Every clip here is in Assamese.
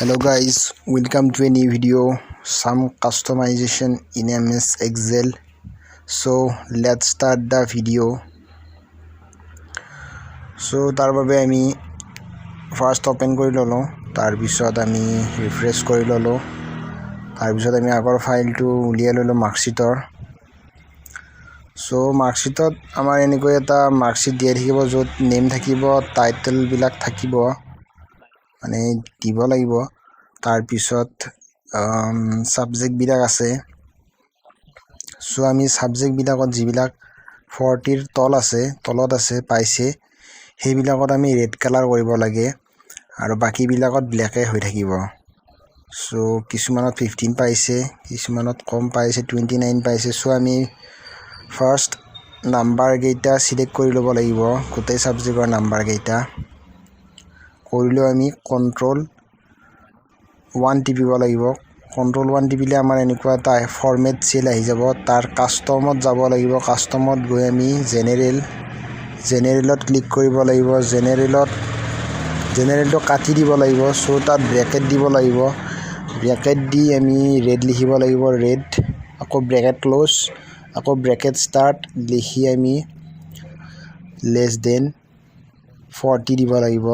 Hello guys, welcome to a new video, some customization in MS Excel. So let's start the video. So তাৰ বাবে আমি ফাৰ্স্ট ওপেন কৰি ললো, তাৰ পিছত আমি ৰিফ্ৰেশ কৰি ললো, তাৰ পিছত আমি আগৰ ফাইলটো উলিয়াই ললো মাৰ্কশিটৰ। So মাৰ্কশিটত আমাৰ এনেকৈ এটা মাৰ্কশিট দিয়া থাকিব য'ত নেম থাকিব, টাইটেল বিলাক থাকিব, মানে দিব লাগিব। তাৰ পিছত সাবজেক্ট বিলাক আছে। সো আমি সাবজেক্ট বিলাকত যিবিলাক 40 ৰ তলত আছে পাইছে সেইবিলাকত আমি ৰেড কালাৰ কৰিব লাগে আৰু বাকি বিলাকত ব্ল্যাক হৈ থাকিব। সো কিছুমানত 15 পাইছে, কিছুমানত কম পাইছে, 29 পাইছে। সো আমি ফাৰ্স্ট নাম্বাৰ কেইটা সিলেক্ট কৰি ল'ব লাগিব, গোটেই সাবজেক্টৰ নাম্বাৰ কেইটা কৰিলো। আমি কন্ট্ৰোল 1 টিপিব লাগিব। কন্ট্ৰোল 1 টিপিলে আমাৰ এনেকুৱা এটা ফৰমেট সেল আহি যাব। তাৰ কাস্টমত যাব লাগিব, কাস্টমত গৈ আমি জেনাৰেলত ক্লিক কৰিব লাগিব। জেনাৰেলটো কাটি দিব লাগিব। সো তাত ব্ৰেকেট দিব লাগিব, ব্ৰেকেট দি আমি ৰেড লিখিব লাগিব, ৰেড, আকৌ ব্ৰেকেট ক্লোজ, আকৌ ব্ৰেকেট স্টাৰ্ট লিখি আমি লেস দেন 40 দিব লাগিব।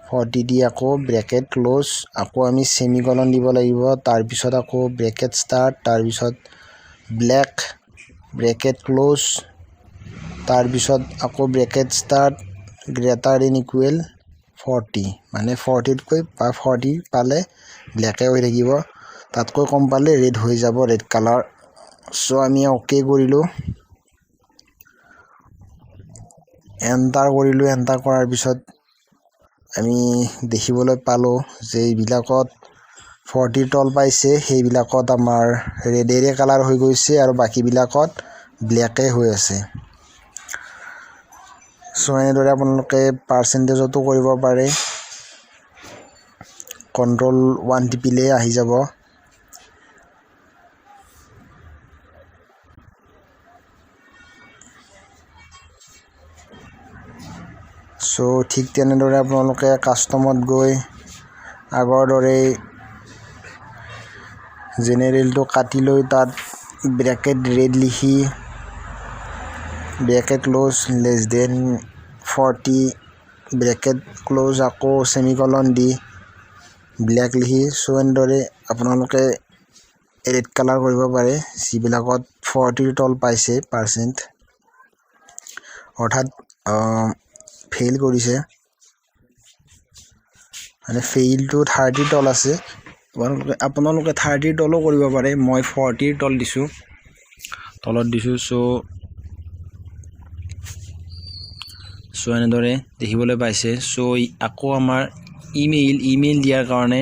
40 দি আকৌ ব্ৰেকেট ক্লোজ, আকৌ আমি সেমিকলন দিব লাগিব। তাৰ পিছত আকৌ ব্ৰেকেট স্টাৰ্ট, তাৰ পিছত ব্ল্যাক, ব্ৰেকেট ক্লোজ, তাৰ পিছত আকৌ bracket start greater than equal 40, মানে 40 তকৈ 40 পালে ব্ল্যাক হৈ থাকিব, তাতকৈ কম পালে ৰেড হৈ যাব, ৰেড কালাৰ। সো আমি ওকে কৰিলো, এন্টাৰ কৰিলো। এন্টাৰ কৰাৰ পিছত আমি দেখিবলৈ পালো যে এইবিলাকত 40 তল পাইছে, সেইবিলাকত আমাৰ ৰেডেৰে কালাৰ হৈ গৈছে আৰু বাকি বিলাকত ব্ল্যাকে হৈ আছে। সো এনেদৰে আপোনালোকে পাৰ্সেন্টেজতো কৰিব পাৰে। কন্ট্ৰোল 1 টিপিলে আহি যাব। সো ঠিক তেনেদৰে আপোনালোকে কাস্টমত গৈ আগৰ দৰে জেনাৰেলটো কাটি লৈ তাত ব্ৰেকেট ৰেড লিখি bracket close less than 40 bracket close, আকৌ সেমিকলন দি ব্ল্যাক লিখি। সো এনেদৰে আপোনালোকে ৰেড কালাৰ কৰিব পাৰে যিবিলাকত 40 তল পাইছে পাৰ্সেন্ট, অৰ্থাৎ ফেইল কৰিছে, মানে ফেইলটো 30 তল আছে। আপোনালোকে 30 তলো কৰিব পাৰে, মই 40 তল দিছো, তলত দিছো। সো এনেদৰে দেখিবলৈ পাইছে। সো আকৌ আমাৰ ইমেইল দিয়াৰ কাৰণে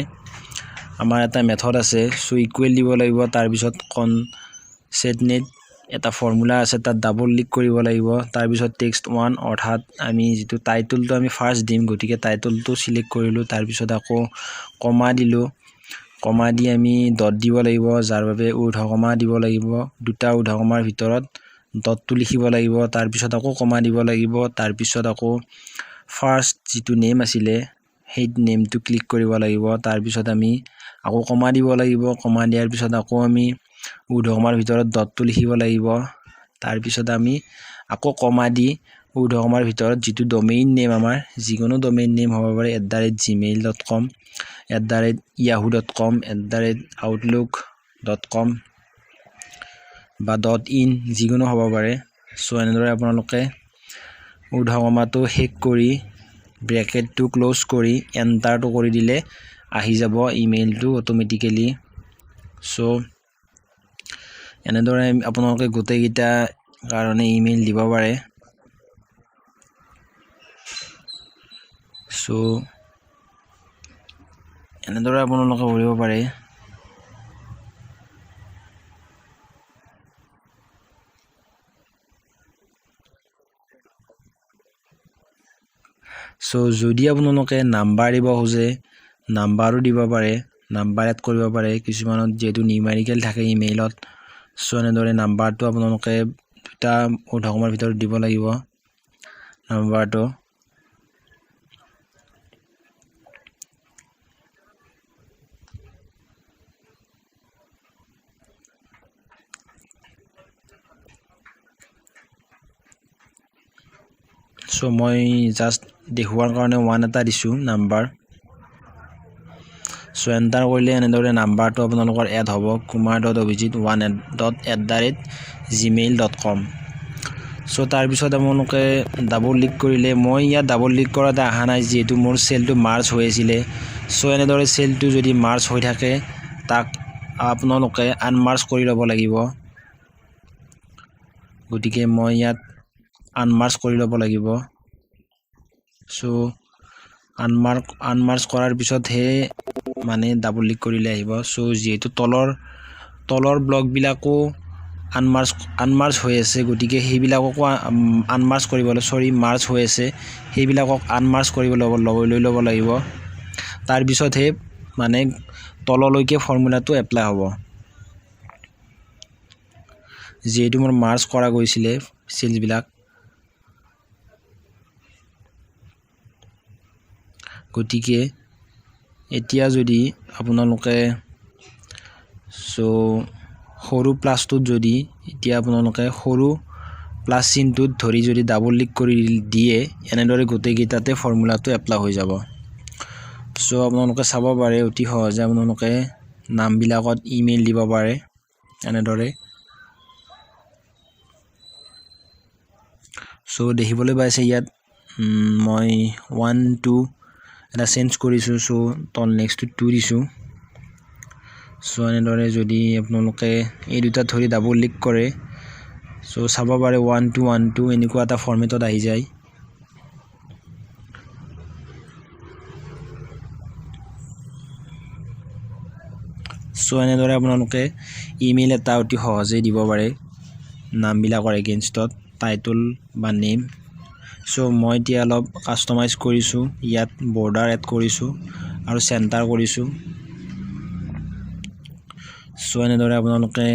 আমাৰ এটা মেথড আছে। সো ইকুৱেল দিব লাগিব, তাৰ পিছত কনসেটনেট এটা ফৰ্মুলা আছে, তাত ডাবল ক্লিক কৰিব লাগিব। তাৰ পিছত টেক্সট 1, অৰ্থাৎ আমি যেটো টাইটেলটো আমি ফাৰ্স্ট দিম, গতিকে টাইটেলটো সিলেক্ট কৰিলো। তাৰ পিছত আকৌ কমা দিলো, কমা দি আমি ডট দিব লাগিব, যাৰ বাবে ঊৰ্ধ্বকমা দিব লাগিব, দুটা ঊৰ্ধ্বকমাৰ ভিতৰত ডটটো লিখিব লাগিব। তাৰ পিছত আকৌ কমা দিব লাগিব। তাৰ পিছত আকৌ ফাৰ্স্ট যেটো নেম আছিলে সেই নেমটো ক্লিক কৰিব লাগিব। তাৰ পিছত আমি আকৌ কমা দিব লাগিব, কমা দিয়াৰ পিছত আকৌ আমি ঊৰ্ধ্বকমাৰ ভিতৰত ডটটো লিখিব লাগিব। তাৰ পিছত আমি আকৌ কমা দি ঊৰ্ধ্বকমাৰ ভিতৰত যেটো ডমেইন নেম, আমাৰ যিকোনো ডমেইন নেম হ'ব পাৰে, @gmail.com, @yahoo.com, @outlook.com বা .in, যিকোনো হ'ব পাৰে। সো এনেদৰে আপোনালোকে ঊৰ্ধ্বকমাটো শেষ কৰি ব্ৰেকেটটো ক্লোজ কৰি এন্টাৰটো কৰি দিলে আহি যাব ইমেইলটো অটোমেটিক্যালি। সো এনেদৰে আপোনালোকে গোটেইকেইটা কাৰণে ইমেইল দিব পাৰে। সো এনেদৰে আপোনালোকে কৰিব পাৰে। সো যদি আপোনালোকে নাম্বাৰ দিব খোজে নাম্বাৰো দিব পাৰে, নাম্বাৰ এড কৰিব পাৰে। কিছুমানত যেটো নিউমেৰিকেল থাকে ইমেইলত, সো এনেদৰে নাম্বাৰটো আপোনালোকে দুটা ঊৰ্ধ্বকমাৰ ভিতৰত দিব লাগিব নাম্বাৰটো। সো মই জাস্ট দেখুৱাৰ কাৰণে 1 এটা দিছো নাম্বাৰ সো এন্টাৰ কৰিলে এনেদৰে নাম্বাৰটো আপোনালোকৰ এড হ'ব kumar.abhijit1@gmail.com সো তাৰ পিছত আপোনালোকে ডাবল ক্লিক কৰিলে মই ইয়াত ডাবল ক্লিক কৰাতে আহা নাই যেহেতু মোৰ সেলটো মাৰ্জ হৈ আছিল সো এনেদৰে সেলটো যদি মাৰ্জ হৈ থাকে তাক আপোনালোকে আনমাৰ্জ কৰি ল'ব লাগিব গতিকে মই ইয়াত আনমাৰ্জ কৰি ল'ব লাগিব সো আনমাৰ্জ কৰাৰ পিছত হে মানে ডাবল ক্লিক কৰিলে আহিব সো যেহেতু তলৰ ব্লক বিলাকো আনমাৰ্জ হৈ আছে গতিকে সেইবিলাককো আনমাৰ্জ কৰিবলৈ মাৰ্জ হৈ আছে সেইবিলাকক আনমাৰ্জ কৰিব লৈ ল'ব লাগিব তাৰ পিছত হে মানে তললৈকে ফৰ্মুলাটো এপ্লাই হ'ব যেহেতু মোৰ মাৰ্জ কৰা গৈছিলে সেলস বিলাক গতিকে এতিয়া যদি আপোনালোকে সো সৰু প্লাসটোত যদি এতিয়া আপোনালোকে সৰু প্লাস চিনটোত ধৰি যদি ডাবল ক্লিক কৰি দিয়ে এনেদৰে গোটেই গিটাতে ফৰ্মুলাটো এপ্লাই হৈ যাব সো আপোনালোকে চাব পাৰে অতি সহজে আপোনালোকে নাম বিলাকত ইমেইল দিব পাৰে এনেদৰে সো দেখিবলৈ পাইছে ইয়াত মই 1 2 এটা চেঞ্জ কৰিছো সো তল নেক্সট টু 2 দিছো সো এনেদৰে যদি আপোনালোকে এই দুটা ধৰি ডাবল ক্লিক কৰে সো চাব পাৰে 1 2 1 2 এনেকুৱা এটা ফৰ্মেটত আহি যায় সো এনেদৰে আপোনালোকে ইমেইল এটা অতি সহজে দিব পাৰে নাম বিলাকৰ এগেইনষ্টত টাইটল বা নেম সো মই এতিয়া অলপ কাস্টমাইজ কৰিছো ইয়াত বৰ্ডাৰ এড কৰিছো আৰু সেন্টাৰ কৰিছো সো এনেদৰে আপোনালোকে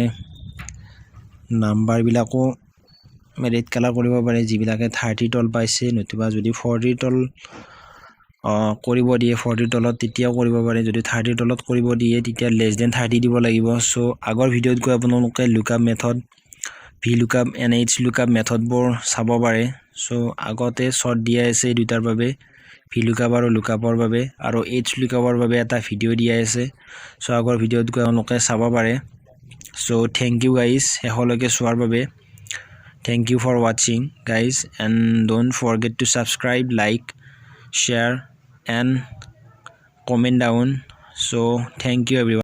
নাম্বাৰ বিলাকো ৰেড কালাৰ কৰিব পাৰে যিবিলাকে 30 তল পাইছে নতুবা যদি 40 তল কৰিব দিয়ে 40 তলত তেতিয়াও কৰিব পাৰে যদি 30 তলত কৰিব দিয়ে তেতিয়া লেছ দেন 30 দিব লাগিব সো আগৰ ভিডিঅ'ত গৈ আপোনালোকে lookup method V lookup and H lookup মেথডবোৰ চাব পাৰে সো আগতে শৰ্ট দিয়া আছে দুটাৰ বাবে ভি লুকআপ আৰু লুকআপৰ বাবে আৰু এইচ লুকআপৰ বাবে এটা ভিডিঅ' দিয়া আছে সো আগৰ ভিডিঅ'ত গৈ আপোনালোকে চাব পাৰে সো থ্যাংক ইউ গাইজ হেহলৈকে চোৱাৰ বাবে thank you for watching guys and don't forget to subscribe like share and comment down so thank you everyone